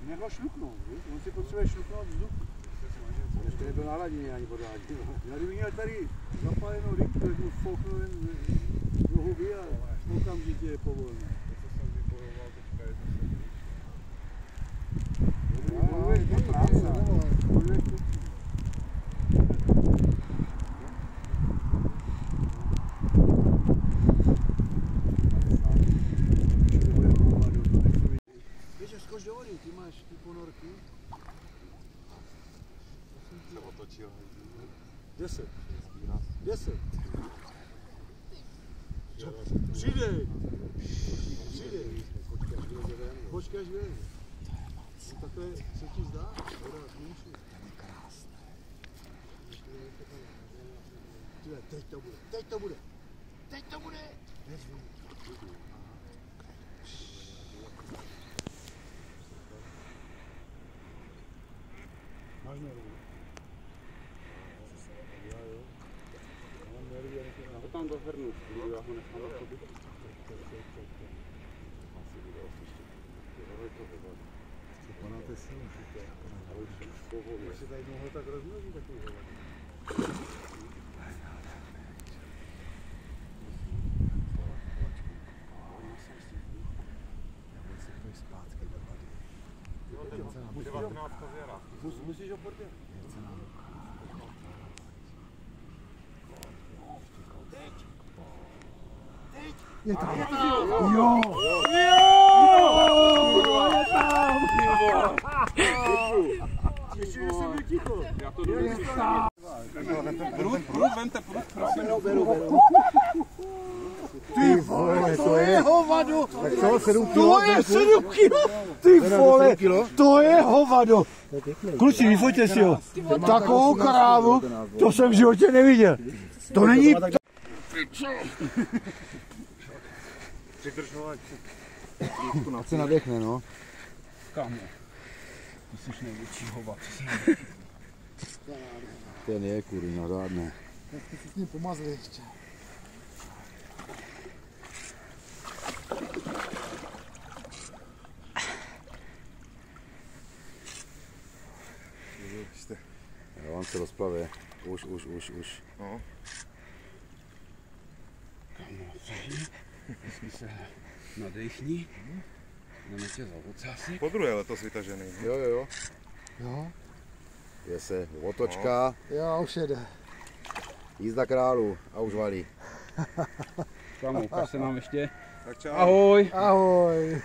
Nechal šluknout, víš? On si potřebuje šluknout vzduch. Ještě nebyl na hladině ani pořádně. Kdyby měl tady zapálenou rybku, tak mu fouknul jen do huby a okamžitě je povolný. To jsem vybojoval teďka, je to se Skoč do vody, ty máš ty ponorky. se otočil. 10. 10. Přidej. Přidej. Počkej, až vyleze. No, takhle se ti zdá? Voda menší. Krásné. Teď to bude. Teď to bude. Teď to bude. Máš nervy? Já jo. Mám nervy, já ho tam dohrnu, já ho nechám na sobě. Asi bude očištět. Je to vypadá. Panáte si musíte. Když se tady mohlo tak rozmnožit takový hovor. Musíš ho portět. Teď! Teď! Je tam! Jo! Je tam! Ještě jsem byl ticho. Já to dovedu. Vemte prut, prosím. Beru. Ty vole, to je hovado! Tak co, 7 kilo? To je 7 kilo! Ty vole, to je hovado! Kluci, vyfoťte si ho. Takovou krávu, to jsem v životě neviděl. To není... Přidržovat. Ať se nadechne, no. Kámo, ty jsi největší hovat. Ten je kurina, řádné. Tak ty si s ním pomazli ještě. Jo, on se rozplave. Už. No. Kámo, hezky se nadechni. Jdeme tě za ocásek. Po druhé letos vytažený. Jo. Jo? Je se otočka, Jo, už jede. jízda králu a už valí. Kámo, ukáž se nám ještě. Tak čau. Ahoj. Ahoj.